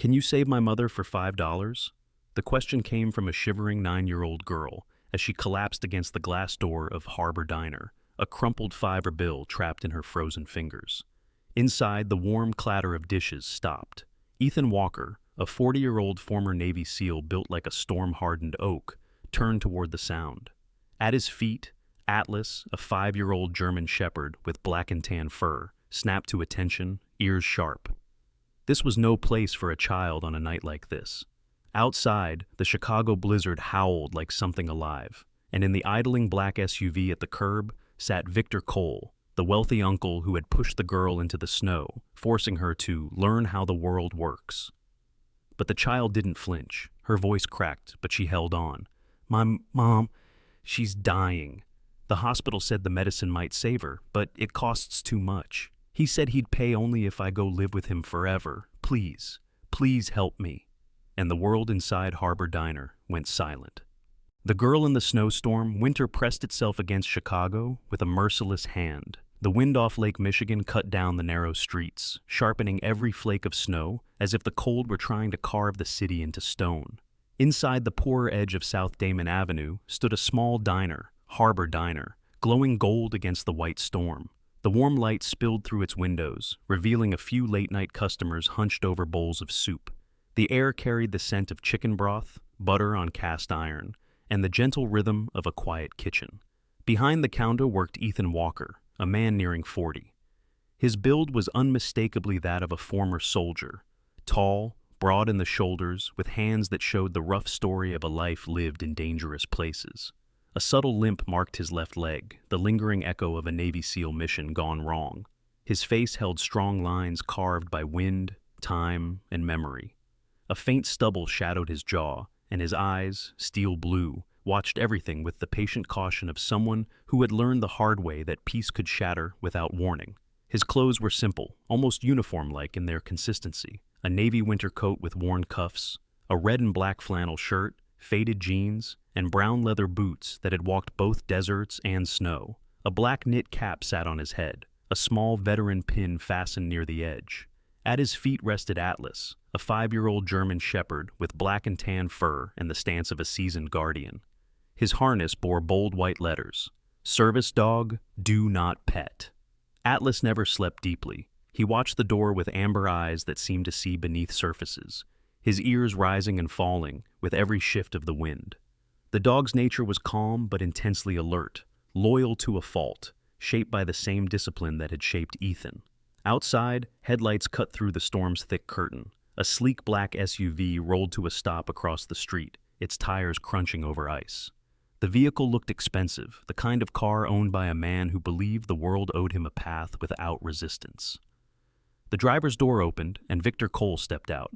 Can you save my mother for $5? The question came from a shivering 9-year-old girl as she collapsed against the glass door of Harbor Diner, a crumpled fiver bill trapped in her frozen fingers. Inside, the warm clatter of dishes stopped. Ethan Walker, a 40-year-old former Navy SEAL built like a storm-hardened oak, turned toward the sound. At his feet, Atlas, a 5-year-old German shepherd with black and tan fur, snapped to attention, ears sharp. This was no place for a child on a night like this. Outside, the Chicago blizzard howled like something alive, and in the idling black SUV at the curb sat Victor Cole, the wealthy uncle who had pushed the girl into the snow, forcing her to learn how the world works. But the child didn't flinch. Her voice cracked, but she held on. "My mom, she's dying. The hospital said the medicine might save her, but it costs too much. He said he'd pay only if I go live with him forever. Please, please help me." And the world inside Harbor Diner went silent. The girl in the snowstorm, winter pressed itself against Chicago with a merciless hand. The wind off Lake Michigan cut down the narrow streets, sharpening every flake of snow as if the cold were trying to carve the city into stone. Inside the poorer edge of South Damon Avenue stood a small diner, Harbor Diner, glowing gold against the white storm. The warm light spilled through its windows, revealing a few late-night customers hunched over bowls of soup. The air carried the scent of chicken broth, butter on cast iron, and the gentle rhythm of a quiet kitchen. Behind the counter worked Ethan Walker, a man nearing 40. His build was unmistakably that of a former soldier, tall, broad in the shoulders, with hands that showed the rough story of a life lived in dangerous places. A subtle limp marked his left leg, the lingering echo of a Navy SEAL mission gone wrong. His face held strong lines carved by wind, time, and memory. A faint stubble shadowed his jaw, and his eyes, steel blue, watched everything with the patient caution of someone who had learned the hard way that peace could shatter without warning. His clothes were simple, almost uniform-like in their consistency. A navy winter coat with worn cuffs, a red and black flannel shirt, faded jeans, and brown leather boots that had walked both deserts and snow. A black knit cap sat on his head, a small veteran pin fastened near the edge. At his feet rested Atlas, a 5-year-old German shepherd with black and tan fur and the stance of a seasoned guardian. His harness bore bold white letters, "Service dog, do not pet." Atlas never slept deeply. He watched the door with amber eyes that seemed to see beneath surfaces, his ears rising and falling with every shift of the wind. The dog's nature was calm but intensely alert, loyal to a fault, shaped by the same discipline that had shaped Ethan. Outside, headlights cut through the storm's thick curtain. A sleek black SUV rolled to a stop across the street, its tires crunching over ice. The vehicle looked expensive, the kind of car owned by a man who believed the world owed him a path without resistance. The driver's door opened, and Victor Cole stepped out.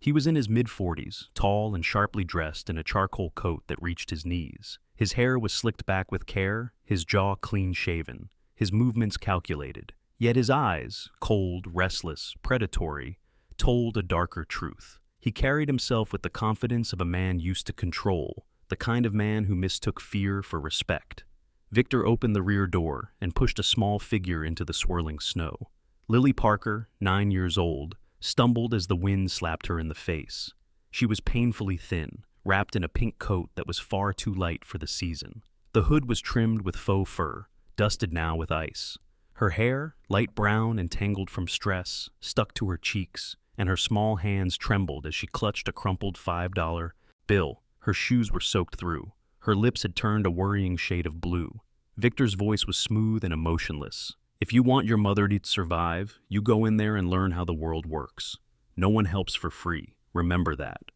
He was in his mid-40s, tall and sharply dressed in a charcoal coat that reached his knees. His hair was slicked back with care, his jaw clean-shaven, his movements calculated. Yet his eyes, cold, restless, predatory, told a darker truth. He carried himself with the confidence of a man used to control, the kind of man who mistook fear for respect. Victor opened the rear door and pushed a small figure into the swirling snow. Lily Parker, 9 years old, stumbled as the wind slapped her in the face. She was painfully thin, wrapped in a pink coat that was far too light for the season. The hood was trimmed with faux fur, dusted now with ice. Her hair, light brown and tangled from stress, stuck to her cheeks, and her small hands trembled as she clutched a crumpled $5 bill. Her shoes were soaked through. Her lips had turned a worrying shade of blue. Victor's voice was smooth and emotionless. "If you want your mother to survive, you go in there and learn how the world works. No one helps for free. Remember that."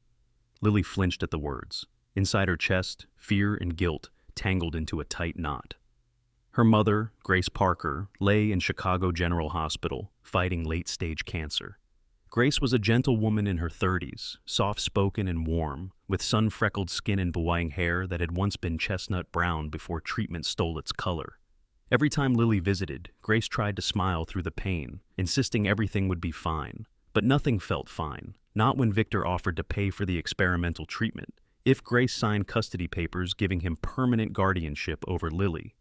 Lily flinched at the words. Inside her chest, fear and guilt tangled into a tight knot. Her mother, Grace Parker, lay in Chicago General Hospital, fighting late-stage cancer. Grace was a gentle woman in her 30s, soft-spoken and warm, with sun-freckled skin and blowing hair that had once been chestnut brown before treatment stole its color. Every time Lily visited, Grace tried to smile through the pain, insisting everything would be fine. But nothing felt fine, not when Victor offered to pay for the experimental treatment, if Grace signed custody papers giving him permanent guardianship over Lily.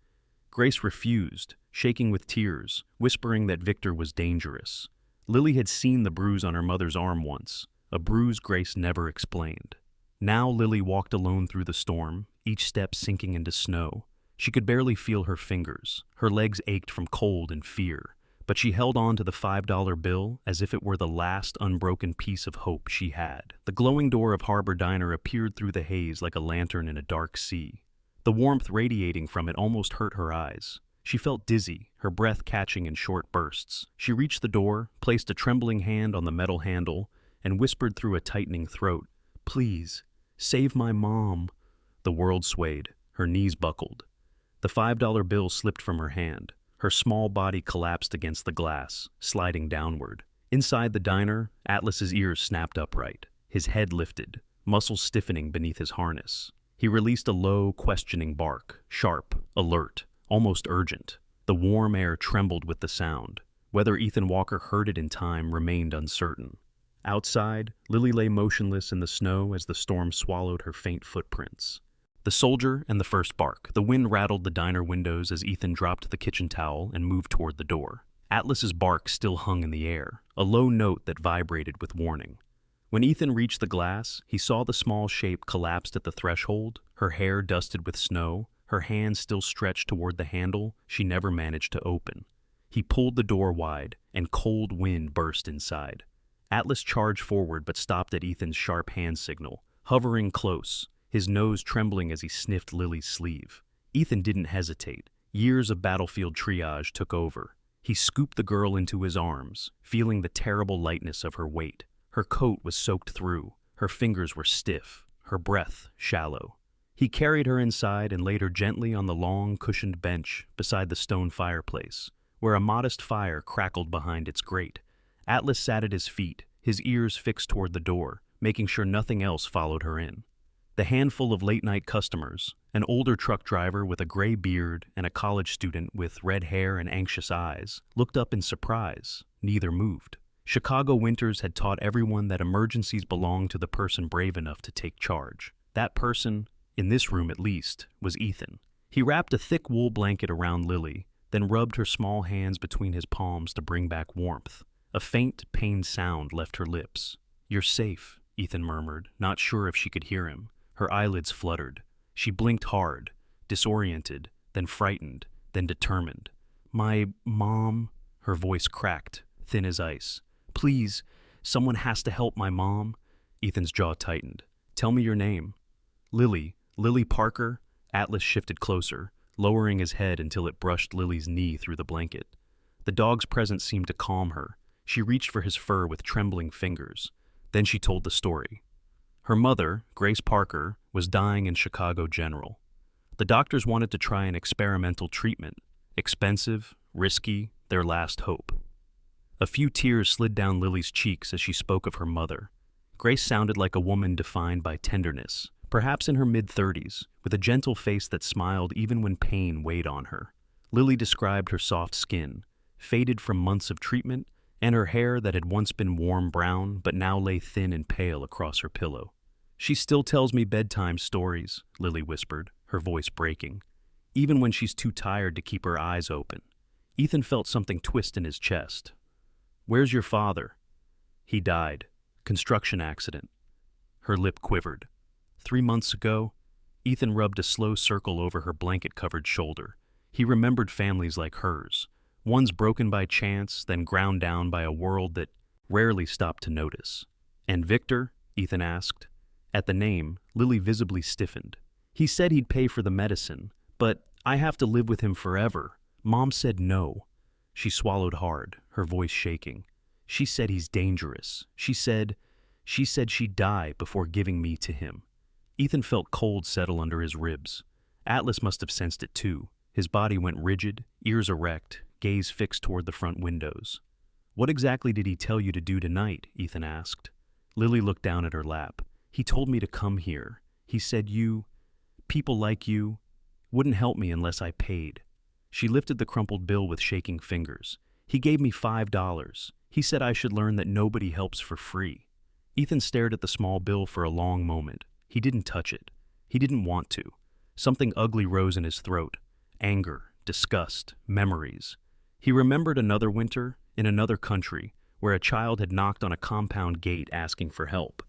Grace refused, shaking with tears, whispering that Victor was dangerous. Lily had seen the bruise on her mother's arm once, a bruise Grace never explained. Now Lily walked alone through the storm, each step sinking into snow. She could barely feel her fingers. Her legs ached from cold and fear, but she held on to the $5 bill as if it were the last unbroken piece of hope she had. The glowing door of Harbor Diner appeared through the haze like a lantern in a dark sea. The warmth radiating from it almost hurt her eyes. She felt dizzy, her breath catching in short bursts. She reached the door, placed a trembling hand on the metal handle, and whispered through a tightening throat, "Please, save my mom." The world swayed. Her knees buckled. The $5 bill slipped from her hand. Her small body collapsed against the glass, sliding downward. Inside the diner, Atlas's ears snapped upright. His head lifted, muscles stiffening beneath his harness. He released a low, questioning bark, sharp, alert, almost urgent. The warm air trembled with the sound. Whether Ethan Walker heard it in time remained uncertain. Outside, Lily lay motionless in the snow as the storm swallowed her faint footprints. The soldier and the first bark. The wind rattled the diner windows as Ethan dropped the kitchen towel and moved toward the door. Atlas's bark still hung in the air, a low note that vibrated with warning. When Ethan reached the glass, he saw the small shape collapsed at the threshold, her hair dusted with snow, her hand still stretched toward the handle she never managed to open. He pulled the door wide, and cold wind burst inside. Atlas charged forward but stopped at Ethan's sharp hand signal, hovering close, his nose trembling as he sniffed Lily's sleeve. Ethan didn't hesitate. Years of battlefield triage took over. He scooped the girl into his arms, feeling the terrible lightness of her weight. Her coat was soaked through, her fingers were stiff, her breath shallow. He carried her inside and laid her gently on the long, cushioned bench beside the stone fireplace, where a modest fire crackled behind its grate. Atlas sat at his feet, his ears fixed toward the door, making sure nothing else followed her in. The handful of late-night customers, an older truck driver with a gray beard and a college student with red hair and anxious eyes, looked up in surprise. Neither moved. Chicago winters had taught everyone that emergencies belong to the person brave enough to take charge. That person, in this room at least, was Ethan. He wrapped a thick wool blanket around Lily, then rubbed her small hands between his palms to bring back warmth. A faint, pained sound left her lips. "You're safe," Ethan murmured, not sure if she could hear him. Her eyelids fluttered. She blinked hard, disoriented, then frightened, then determined. "My mom," her voice cracked, thin as ice. "Please, someone has to help my mom." Ethan's jaw tightened. "Tell me your name." "Lily. Lily Parker." Atlas shifted closer, lowering his head until it brushed Lily's knee through the blanket. The dog's presence seemed to calm her. She reached for his fur with trembling fingers. Then she told the story. Her mother, Grace Parker, was dying in Chicago General. The doctors wanted to try an experimental treatment. Expensive, risky, their last hope. A few tears slid down Lily's cheeks as she spoke of her mother. Grace sounded like a woman defined by tenderness, perhaps in her mid-30s, with a gentle face that smiled even when pain weighed on her. Lily described her soft skin, faded from months of treatment, and her hair that had once been warm brown but now lay thin and pale across her pillow. "She still tells me bedtime stories," Lily whispered, her voice breaking, "even when she's too tired to keep her eyes open." Ethan felt something twist in his chest. "Where's your father?" "He died. Construction accident." Her lip quivered. 3 months ago, Ethan rubbed a slow circle over her blanket-covered shoulder. He remembered families like hers, ones broken by chance, then ground down by a world that rarely stopped to notice. "And Victor?" Ethan asked. At the name, Lily visibly stiffened. "He said he'd pay for the medicine, but I have to live with him forever. Mom said no." She swallowed hard, her voice shaking. "She said he's dangerous. She said she'd die before giving me to him." Ethan felt cold settle under his ribs. Atlas must have sensed it too. His body went rigid, ears erect, gaze fixed toward the front windows. "What exactly did he tell you to do tonight?" Ethan asked. Lily looked down at her lap. "He told me to come here. He said people like you, wouldn't help me unless I paid." She lifted the crumpled bill with shaking fingers. "He gave me $5. He said I should learn that nobody helps for free." Ethan stared at the small bill for a long moment. He didn't touch it. He didn't want to. Something ugly rose in his throat. Anger, disgust, memories. He remembered another winter, in another country, where a child had knocked on a compound gate asking for help.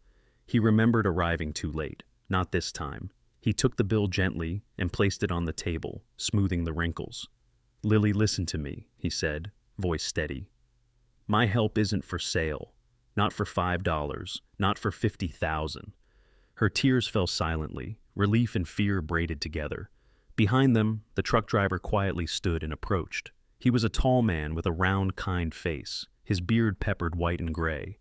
He remembered arriving too late. Not this time. He took the bill gently and placed it on the table, smoothing the wrinkles. "Lily, listen to me," he said, voice steady. "My help isn't for sale. Not for $5, not for 50,000. Her tears fell silently, relief and fear braided together. Behind them, the truck driver quietly stood and approached. He was a tall man with a round, kind face, his beard peppered white and gray.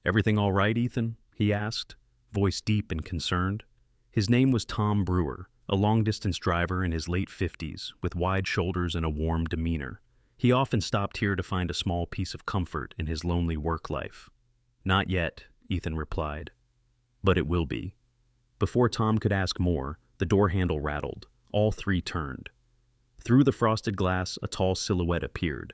"Everything all right, Ethan?" he asked, voice deep and concerned. His name was Tom Brewer, a long-distance driver in his late 50s, with wide shoulders and a warm demeanor. He often stopped here to find a small piece of comfort in his lonely work life. "Not yet," Ethan replied. "But it will be." Before Tom could ask more, the door handle rattled. All three turned. Through the frosted glass, a tall silhouette appeared,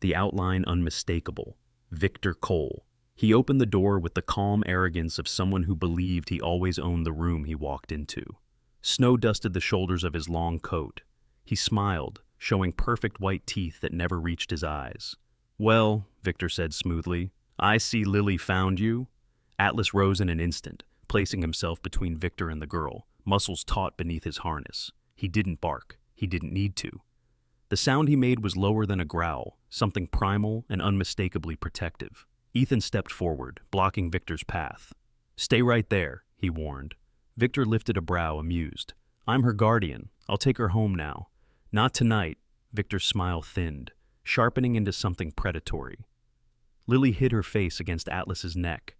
the outline unmistakable. Victor Cole. He opened the door with the calm arrogance of someone who believed he always owned the room he walked into. Snow dusted the shoulders of his long coat. He smiled, showing perfect white teeth that never reached his eyes. "Well," Victor said smoothly, "I see Lily found you." Atlas rose in an instant, placing himself between Victor and the girl, muscles taut beneath his harness. He didn't bark. He didn't need to. The sound he made was lower than a growl, something primal and unmistakably protective. Ethan stepped forward, blocking Victor's path. "Stay right there," he warned. Victor lifted a brow, amused. "I'm her guardian. I'll take her home now." "Not tonight." Victor's smile thinned, sharpening into something predatory. Lily hid her face against Atlas's neck.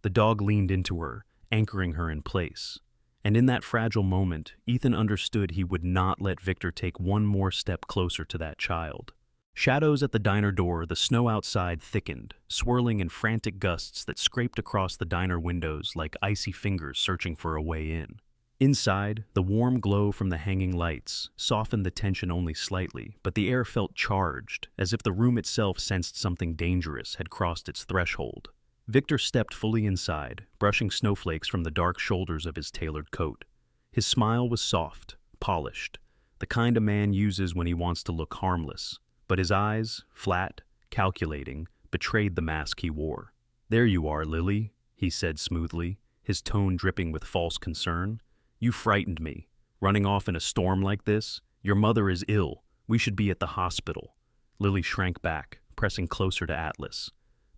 The dog leaned into her, anchoring her in place. And in that fragile moment, Ethan understood he would not let Victor take one more step closer to that child. Shadows at the diner door, the snow outside thickened, swirling in frantic gusts that scraped across the diner windows like icy fingers searching for a way in. Inside, the warm glow from the hanging lights softened the tension only slightly, but the air felt charged, as if the room itself sensed something dangerous had crossed its threshold. Victor stepped fully inside, brushing snowflakes from the dark shoulders of his tailored coat. His smile was soft, polished, the kind a man uses when he wants to look harmless. But his eyes, flat, calculating, betrayed the mask he wore. "There you are, Lily," he said smoothly, his tone dripping with false concern. "You frightened me. Running off in a storm like this? Your mother is ill. We should be at the hospital." Lily shrank back, pressing closer to Atlas.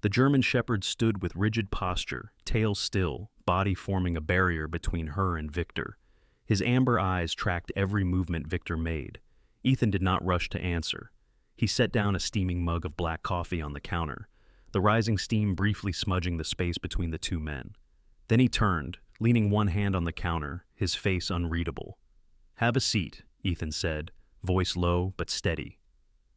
The German shepherd stood with rigid posture, tail still, body forming a barrier between her and Victor. His amber eyes tracked every movement Victor made. Ethan did not rush to answer. He set down a steaming mug of black coffee on the counter, the rising steam briefly smudging the space between the two men. Then he turned, leaning one hand on the counter, his face unreadable. "Have a seat," Ethan said, voice low but steady.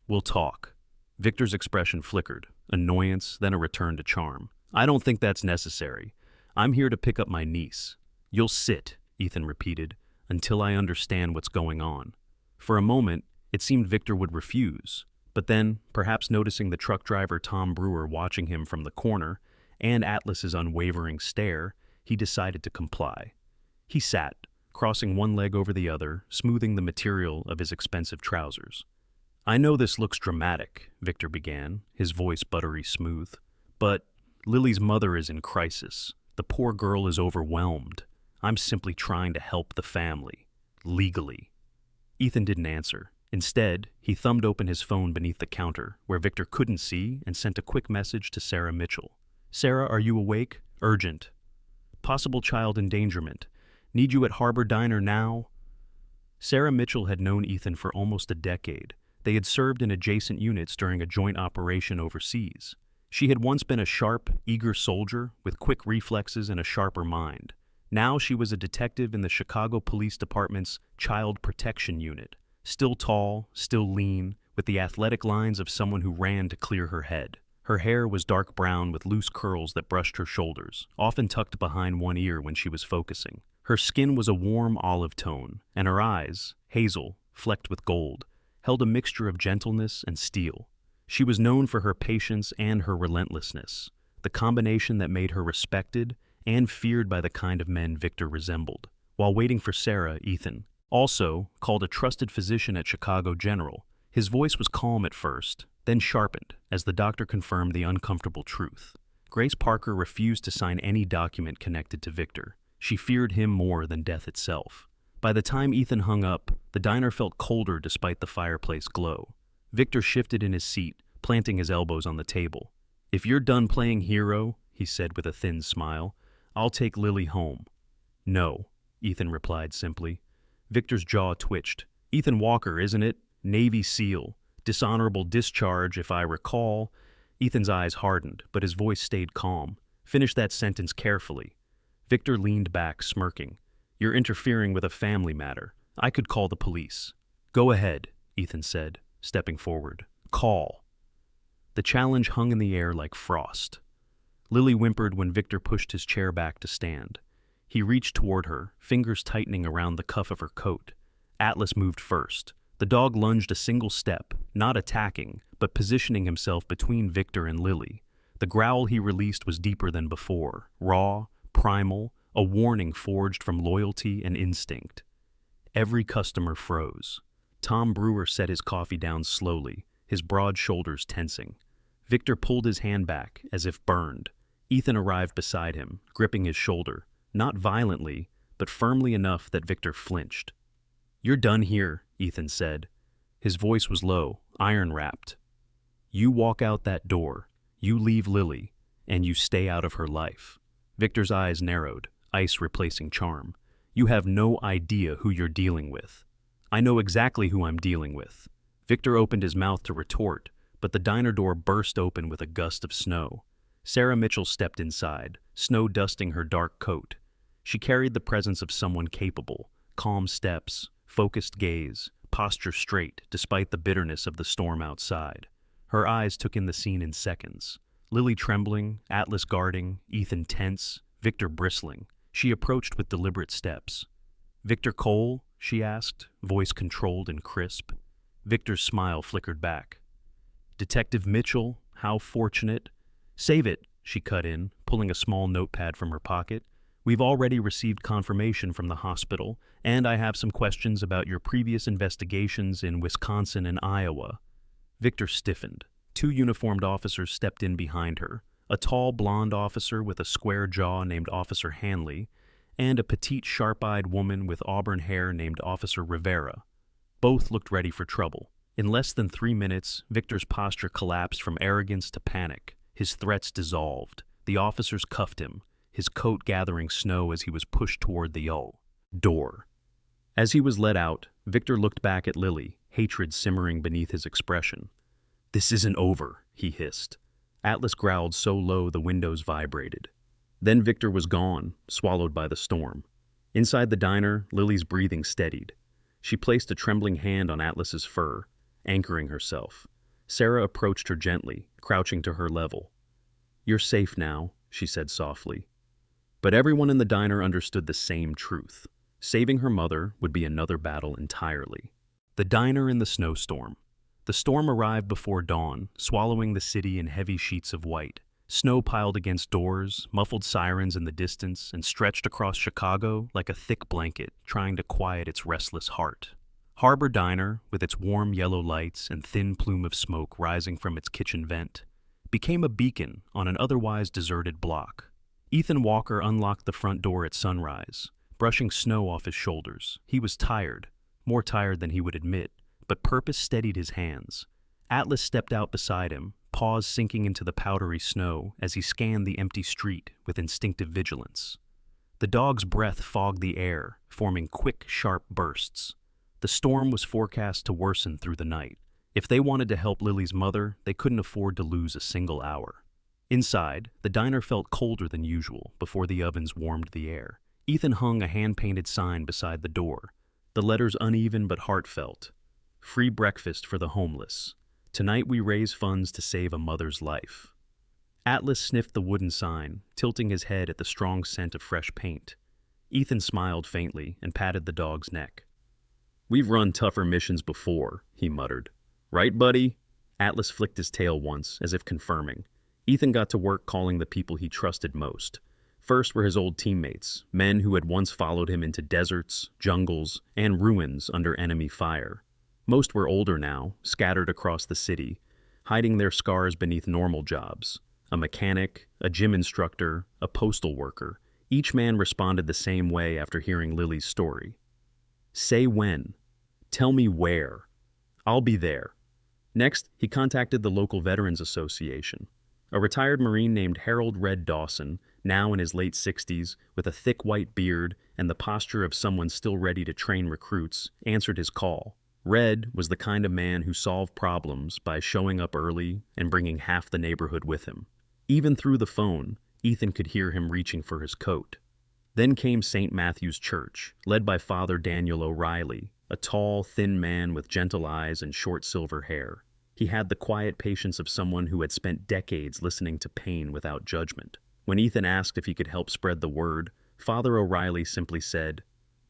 "We'll talk." Victor's expression flickered, annoyance, then a return to charm. "I don't think that's necessary. I'm here to pick up my niece." "You'll sit," Ethan repeated, "until I understand what's going on." For a moment, it seemed Victor would refuse. But then, perhaps noticing the truck driver Tom Brewer watching him from the corner, and Atlas's unwavering stare, he decided to comply. He sat, crossing one leg over the other, smoothing the material of his expensive trousers. "I know this looks dramatic," Victor began, his voice buttery smooth. "But Lily's mother is in crisis. The poor girl is overwhelmed. I'm simply trying to help the family. Legally." Ethan didn't answer. Instead, he thumbed open his phone beneath the counter, where Victor couldn't see, and sent a quick message to Sarah Mitchell. "Sarah, are you awake? Urgent. Possible child endangerment. Need you at Harbor Diner now." Sarah Mitchell had known Ethan for almost a decade. They had served in adjacent units during a joint operation overseas. She had once been a sharp, eager soldier with quick reflexes and a sharper mind. Now she was a detective in the Chicago Police Department's Child Protection Unit. Still tall, still lean, with the athletic lines of someone who ran to clear her head. Her hair was dark brown with loose curls that brushed her shoulders, often tucked behind one ear when she was focusing. Her skin was a warm olive tone, and her eyes, hazel, flecked with gold, held a mixture of gentleness and steel. She was known for her patience and her relentlessness, the combination that made her respected and feared by the kind of men Victor resembled. While waiting for Sarah, Ethan also called a trusted physician at Chicago General. His voice was calm at first, then sharpened as the doctor confirmed the uncomfortable truth. Grace Parker refused to sign any document connected to Victor. She feared him more than death itself. By the time Ethan hung up, the diner felt colder despite the fireplace glow. Victor shifted in his seat, planting his elbows on the table. "If you're done playing hero," he said with a thin smile, "I'll take Lily home." "No," Ethan replied simply. Victor's jaw twitched. "Ethan Walker, isn't it? Navy SEAL. Dishonorable discharge, if I recall." Ethan's eyes hardened, but his voice stayed calm. "Finish that sentence carefully." Victor leaned back, smirking. "You're interfering with a family matter. I could call the police." "Go ahead," Ethan said, stepping forward. "Call." The challenge hung in the air like frost. Lily whimpered when Victor pushed his chair back to stand. He reached toward her, fingers tightening around the cuff of her coat. Atlas moved first. The dog lunged a single step, not attacking, but positioning himself between Victor and Lily. The growl he released was deeper than before, raw, primal, a warning forged from loyalty and instinct. Every customer froze. Tom Brewer set his coffee down slowly, his broad shoulders tensing. Victor pulled his hand back, as if burned. Ethan arrived beside him, gripping his shoulder, not violently, but firmly enough that Victor flinched. "You're done here," Ethan said. His voice was low, iron-wrapped. "You walk out that door, you leave Lily, and you stay out of her life." Victor's eyes narrowed, ice replacing charm. "You have no idea who you're dealing with." "I know exactly who I'm dealing with." Victor opened his mouth to retort, but the diner door burst open with a gust of snow. Sarah Mitchell stepped inside, snow dusting her dark coat. She carried the presence of someone capable, calm steps, focused gaze, posture straight despite the bitterness of the storm outside. Her eyes took in the scene in seconds. Lily trembling, Atlas guarding, Ethan tense, Victor bristling. She approached with deliberate steps. "Victor Cole?" she asked, voice controlled and crisp. Victor's smile flickered back. "Detective Mitchell, how fortunate." "Save it," she cut in, pulling a small notepad from her pocket. "We've already received confirmation from the hospital, and I have some questions about your previous investigations in Wisconsin and Iowa." Victor stiffened. Two uniformed officers stepped in behind her, a tall blonde officer with a square jaw named Officer Hanley, and a petite sharp-eyed woman with auburn hair named Officer Rivera. Both looked ready for trouble. In less than 3 minutes, Victor's posture collapsed from arrogance to panic. His threats dissolved. The officers cuffed him, his coat gathering snow as he was pushed toward the door. As he was let out, Victor looked back at Lily, hatred simmering beneath his expression. "This isn't over," he hissed. Atlas growled so low the windows vibrated. Then Victor was gone, swallowed by the storm. Inside the diner, Lily's breathing steadied. She placed a trembling hand on Atlas's fur, anchoring herself. Sarah approached her gently, crouching to her level. "You're safe now," she said softly. But everyone in the diner understood the same truth. Saving her mother would be another battle entirely. The diner in the snowstorm. The storm arrived before dawn, swallowing the city in heavy sheets of white. Snow piled against doors, muffled sirens in the distance, and stretched across Chicago like a thick blanket, trying to quiet its restless heart. Harbor Diner, with its warm yellow lights and thin plume of smoke rising from its kitchen vent, became a beacon on an otherwise deserted block. Ethan Walker unlocked the front door at sunrise, brushing snow off his shoulders. He was tired, more tired than he would admit, but purpose steadied his hands. Atlas stepped out beside him, paws sinking into the powdery snow as he scanned the empty street with instinctive vigilance. The dog's breath fogged the air, forming quick, sharp bursts. The storm was forecast to worsen through the night. If they wanted to help Lily's mother, they couldn't afford to lose a single hour. Inside, the diner felt colder than usual before the ovens warmed the air. Ethan hung a hand-painted sign beside the door, the letters uneven but heartfelt. "Free breakfast for the homeless. Tonight we raise funds to save a mother's life." Atlas sniffed the wooden sign, tilting his head at the strong scent of fresh paint. Ethan smiled faintly and patted the dog's neck. "We've run tougher missions before," he muttered. "Right, buddy?" Atlas flicked his tail once, as if confirming. Ethan got to work calling the people he trusted most. First were his old teammates, men who had once followed him into deserts, jungles, and ruins under enemy fire. Most were older now, scattered across the city, hiding their scars beneath normal jobs. A mechanic, a gym instructor, a postal worker. Each man responded the same way after hearing Lily's story. Say when. Tell me where. I'll be there. Next, he contacted the local Veterans Association. A retired Marine named Harold Red Dawson, now in his late 60s, with a thick white beard and the posture of someone still ready to train recruits, answered his call. Red was the kind of man who solved problems by showing up early and bringing half the neighborhood with him. Even through the phone, Ethan could hear him reaching for his coat. Then came St. Matthew's Church, led by Father Daniel O'Reilly, a tall, thin man with gentle eyes and short silver hair. He had the quiet patience of someone who had spent decades listening to pain without judgment. When Ethan asked if he could help spread the word, Father O'Reilly simply said,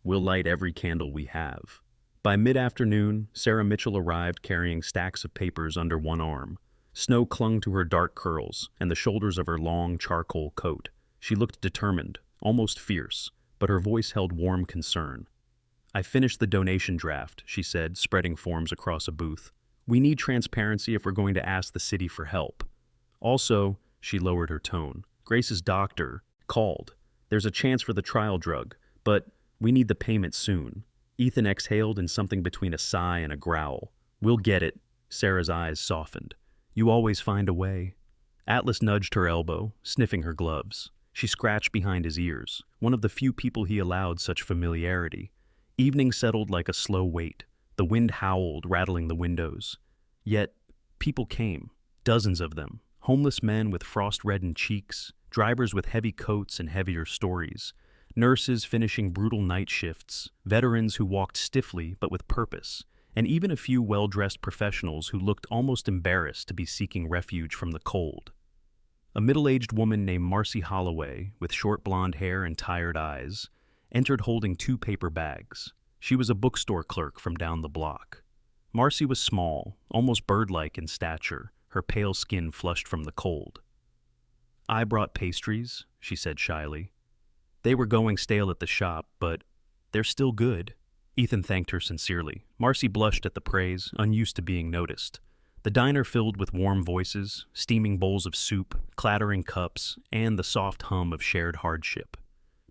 "We'll light every candle we have." By mid-afternoon, Sarah Mitchell arrived carrying stacks of papers under one arm. Snow clung to her dark curls and the shoulders of her long charcoal coat. She looked determined, almost fierce, but her voice held warm concern. "I finished the donation draft," she said, spreading forms across a booth. "We need transparency if we're going to ask the city for help. Also," she lowered her tone, "Grace's doctor called. There's a chance for the trial drug, but we need the payment soon." Ethan exhaled in something between a sigh and a growl. "We'll get it." Sarah's eyes softened. "You always find a way." Atlas nudged her elbow, sniffing her gloves. She scratched behind his ears, one of the few people he allowed such familiarity. Evening settled like a slow wait. The wind howled, rattling the windows. Yet, people came, dozens of them, homeless men with frost-reddened cheeks, drivers with heavy coats and heavier stories, nurses finishing brutal night shifts, veterans who walked stiffly but with purpose, and even a few well-dressed professionals who looked almost embarrassed to be seeking refuge from the cold. A middle-aged woman named Marcy Holloway, with short blonde hair and tired eyes, entered holding 2 paper bags. She was a bookstore clerk from down the block. Marcy was small, almost bird-like in stature, her pale skin flushed from the cold. "I brought pastries," she said shyly. "They were going stale at the shop, but they're still good." Ethan thanked her sincerely. Marcy blushed at the praise, unused to being noticed. The diner filled with warm voices, steaming bowls of soup, clattering cups, and the soft hum of shared hardship.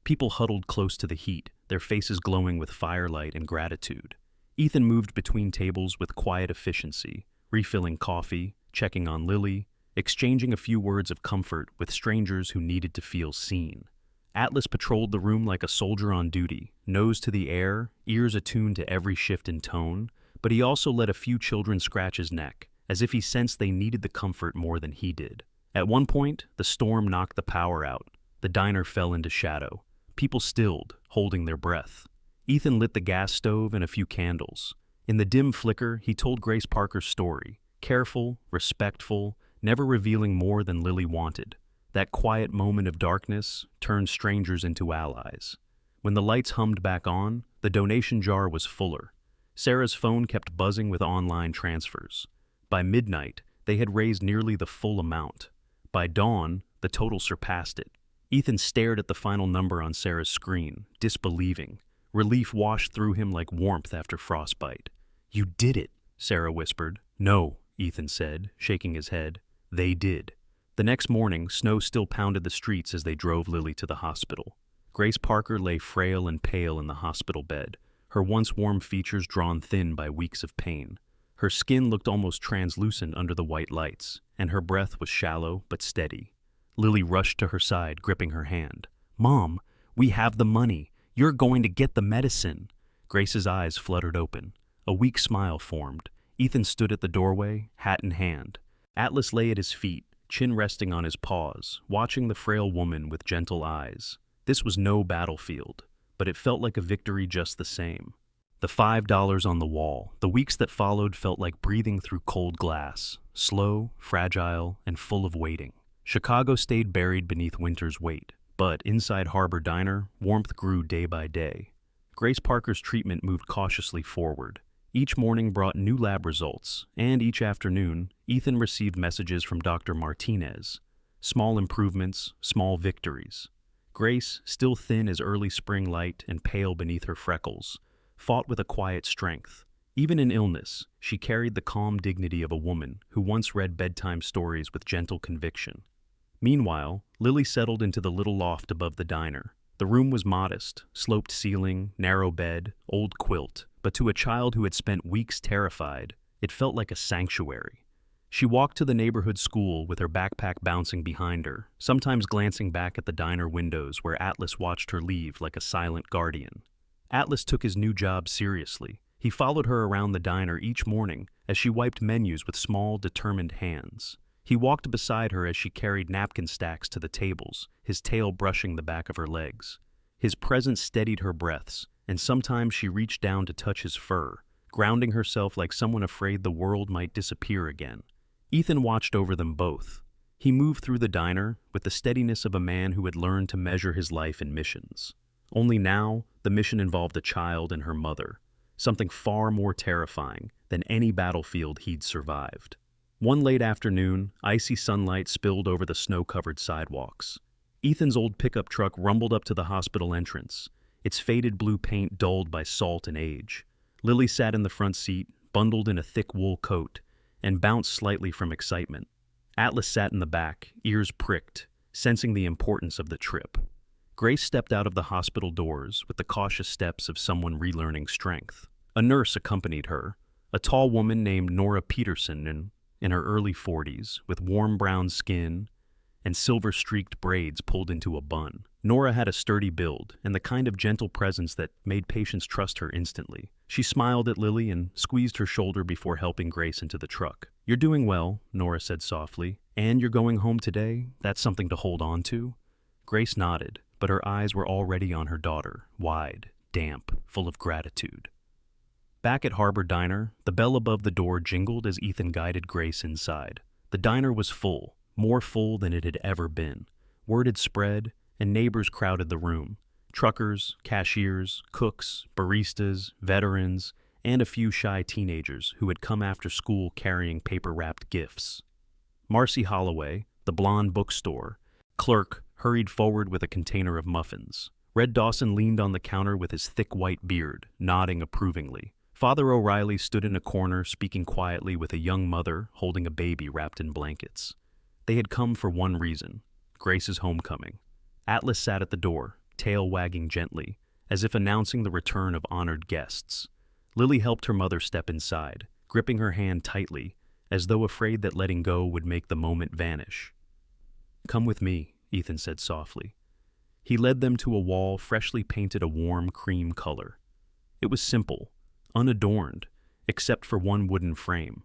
People huddled close to the heat, their faces glowing with firelight and gratitude. Ethan moved between tables with quiet efficiency, refilling coffee, checking on Lily, exchanging a few words of comfort with strangers who needed to feel seen. Atlas patrolled the room like a soldier on duty, nose to the air, ears attuned to every shift in tone, but he also let a few children scratch his neck, as if he sensed they needed the comfort more than he did. At one point, the storm knocked the power out. The diner fell into shadow. People stilled, holding their breath. Ethan lit the gas stove and a few candles. In the dim flicker, he told Grace Parker's story, careful, respectful, never revealing more than Lily wanted. That quiet moment of darkness turned strangers into allies. When the lights hummed back on, the donation jar was fuller. Sarah's phone kept buzzing with online transfers. By midnight, they had raised nearly the full amount. By dawn, the total surpassed it. Ethan stared at the final number on Sarah's screen, disbelieving. Relief washed through him like warmth after frostbite. "You did it," Sarah whispered. "No," Ethan said, shaking his head. "They did." The next morning, snow still pounded the streets as they drove Lily to the hospital. Grace Parker lay frail and pale in the hospital bed, her once warm features drawn thin by weeks of pain. Her skin looked almost translucent under the white lights, and her breath was shallow but steady. Lily rushed to her side, gripping her hand. "Mom, we have the money. You're going to get the medicine." Grace's eyes fluttered open. A weak smile formed. Ethan stood at the doorway, hat in hand. Atlas lay at his feet, chin resting on his paws, watching the frail woman with gentle eyes. This was no battlefield, but it felt like a victory just the same. The $5 on the wall, the weeks that followed felt like breathing through cold glass, slow, fragile, and full of waiting. Chicago stayed buried beneath winter's weight, but inside Harbor Diner, warmth grew day by day. Grace Parker's treatment moved cautiously forward. Each morning brought new lab results, and each afternoon, Ethan received messages from Dr. Martinez. Small improvements, small victories. Grace, still thin as early spring light and pale beneath her freckles, fought with a quiet strength. Even in illness, she carried the calm dignity of a woman who once read bedtime stories with gentle conviction. Meanwhile, Lily settled into the little loft above the diner. The room was modest, sloped ceiling, narrow bed, old quilt, but to a child who had spent weeks terrified, it felt like a sanctuary. She walked to the neighborhood school with her backpack bouncing behind her, sometimes glancing back at the diner windows where Atlas watched her leave like a silent guardian. Atlas took his new job seriously. He followed her around the diner each morning as she wiped menus with small, determined hands. He walked beside her as she carried napkin stacks to the tables, his tail brushing the back of her legs. His presence steadied her breaths, and sometimes she reached down to touch his fur, grounding herself like someone afraid the world might disappear again. Ethan watched over them both. He moved through the diner with the steadiness of a man who had learned to measure his life in missions. Only now, the mission involved a child and her mother, something far more terrifying than any battlefield he'd survived. One late afternoon, icy sunlight spilled over the snow-covered sidewalks. Ethan's old pickup truck rumbled up to the hospital entrance, its faded blue paint dulled by salt and age. Lily sat in the front seat, bundled in a thick wool coat, and bounced slightly from excitement. Atlas sat in the back, ears pricked, sensing the importance of the trip. Grace stepped out of the hospital doors with the cautious steps of someone relearning strength. A nurse accompanied her, a tall woman named Nora Peterson in her early 40s, with warm brown skin and silver-streaked braids pulled into a bun. Nora had a sturdy build and the kind of gentle presence that made patients trust her instantly. She smiled at Lily and squeezed her shoulder before helping Grace into the truck. "You're doing well," Nora said softly. "And you're going home today? That's something to hold on to." Grace nodded, but her eyes were already on her daughter, wide, damp, full of gratitude. Back at Harbor Diner, the bell above the door jingled as Ethan guided Grace inside. The diner was full, more full than it had ever been. Word had spread, and neighbors crowded the room. Truckers, cashiers, cooks, baristas, veterans, and a few shy teenagers who had come after school carrying paper-wrapped gifts. Marcy Holloway, the blonde bookstore clerk, hurried forward with a container of muffins. Red Dawson leaned on the counter with his thick white beard, nodding approvingly. Father O'Reilly stood in a corner, speaking quietly with a young mother holding a baby wrapped in blankets. They had come for one reason: Grace's homecoming. Atlas sat at the door, tail wagging gently, as if announcing the return of honored guests. Lily helped her mother step inside, gripping her hand tightly, as though afraid that letting go would make the moment vanish. "Come with me," Ethan said softly. He led them to a wall freshly painted a warm cream color. It was simple, unadorned, except for one wooden frame.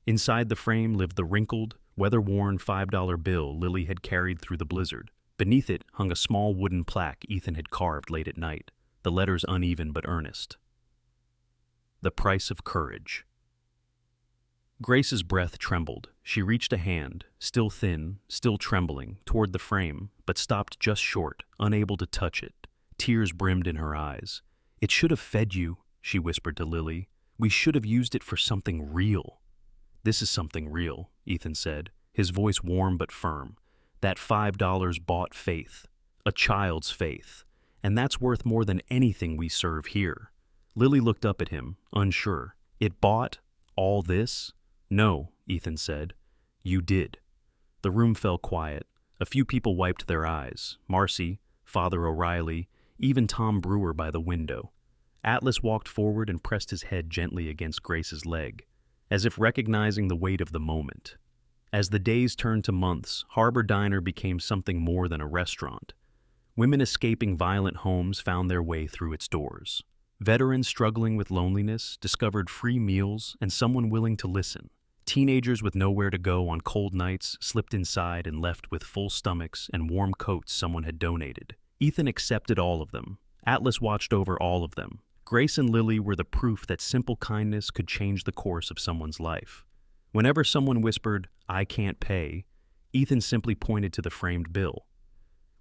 Inside the frame lived the wrinkled, weather-worn $5 bill Lily had carried through the blizzard. Beneath it hung a small wooden plaque Ethan had carved late at night, the letters uneven but earnest. "The price of courage." Grace's breath trembled. She reached a hand, still thin, still trembling, toward the frame, but stopped just short, unable to touch it. Tears brimmed in her eyes. "It should have fed you," she whispered to Lily. "We should have used it for something real." "This is something real," Ethan said, his voice warm but firm. "That $5 bought faith, a child's faith, and that's worth more than anything we serve here." Lily looked up at him, unsure. "It bought all this?" "No," Ethan said. "You did." The room fell quiet. A few people wiped their eyes. Marcy, Father O'Reilly, even Tom Brewer by the window. Atlas walked forward and pressed his head gently against Grace's leg, as if recognizing the weight of the moment. As the days turned to months, Harbor Diner became something more than a restaurant. Women escaping violent homes found their way through its doors. Veterans struggling with loneliness discovered free meals and someone willing to listen. Teenagers with nowhere to go on cold nights slipped inside and left with full stomachs and warm coats someone had donated. Ethan accepted all of them. Atlas watched over all of them. Grace and Lily were the proof that simple kindness could change the course of someone's life. Whenever someone whispered, "I can't pay," Ethan simply pointed to the framed bill.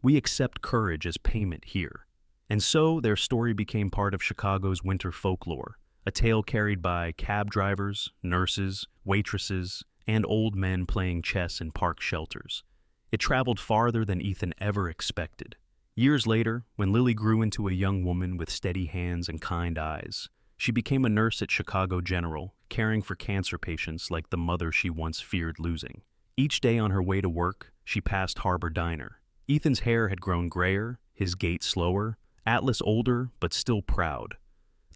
We accept courage as payment here. And so their story became part of Chicago's winter folklore, a tale carried by cab drivers, nurses, waitresses, and old men playing chess in park shelters. It traveled farther than Ethan ever expected. Years later, when Lily grew into a young woman with steady hands and kind eyes, She became a nurse at Chicago General, caring for cancer patients like the mother she once feared losing. Each day on her way to work, she passed Harbor Diner. Ethan's hair had grown grayer, his gait slower, Atlas older but still proud.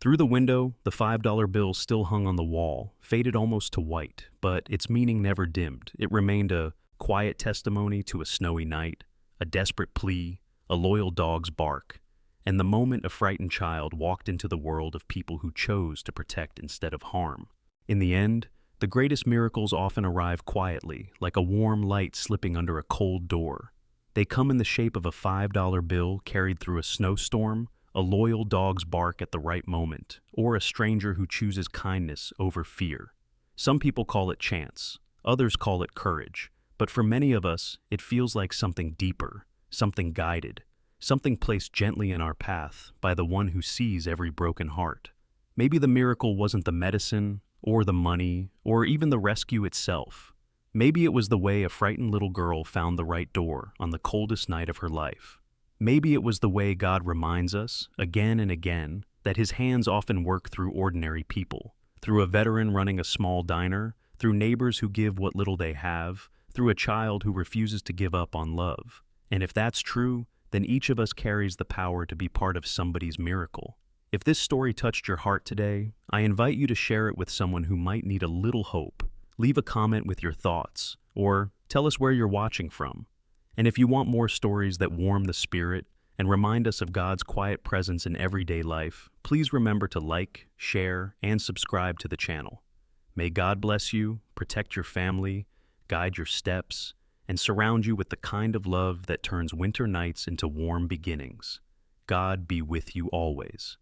Through the window, the $5 bill still hung on the wall, faded almost to white, but its meaning never dimmed. It remained a quiet testimony to a snowy night, a desperate plea, a loyal dog's bark, and the moment a frightened child walked into the world of people who chose to protect instead of harm. In the end, the greatest miracles often arrive quietly, like a warm light slipping under a cold door. They come in the shape of a $5 bill carried through a snowstorm, a loyal dog's bark at the right moment, or a stranger who chooses kindness over fear. Some people call it chance, others call it courage, but for many of us, it feels like something deeper, something guided, something placed gently in our path by the one who sees every broken heart. Maybe the miracle wasn't the medicine, or the money, or even the rescue itself. Maybe it was the way a frightened little girl found the right door on the coldest night of her life. Maybe it was the way God reminds us, again and again, that His hands often work through ordinary people, through a veteran running a small diner, through neighbors who give what little they have, through a child who refuses to give up on love. And if that's true, then each of us carries the power to be part of somebody's miracle. If this story touched your heart today, I invite you to share it with someone who might need a little hope. Leave a comment with your thoughts, or tell us where you're watching from. And if you want more stories that warm the spirit and remind us of God's quiet presence in everyday life, please remember to like, share, and subscribe to the channel. May God bless you, protect your family, guide your steps, and surround you with the kind of love that turns winter nights into warm beginnings. God be with you always.